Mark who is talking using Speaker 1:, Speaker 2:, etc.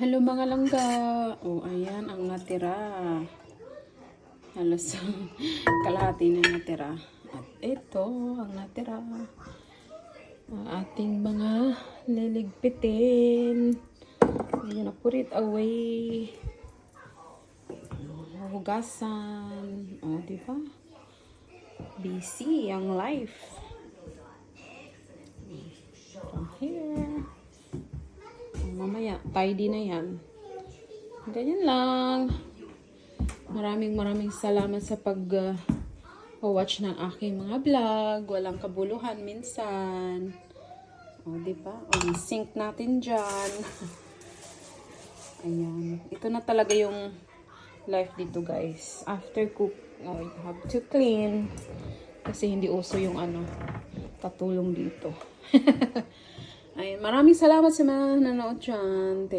Speaker 1: Hello mga langga. Oh, ayan ang natira. Halos kalahati na natira. At ito ang natira. Ang ating mga liligpitin. Ayan na, put it away. Hugasan. Oh, di ba? Busy ang life. From here. Mamaya, tidy na yan. Ganyan lang. Maraming salamat sa pag-watch ng aking mga vlog. Walang kabuluhan minsan. O, diba? O, sync natin dyan. Ayan. Ito na talaga yung life dito, guys. After cook, you have to clean. Kasi hindi uso yung katulong dito. Ayun, maraming salamat sa mga nanood dyan.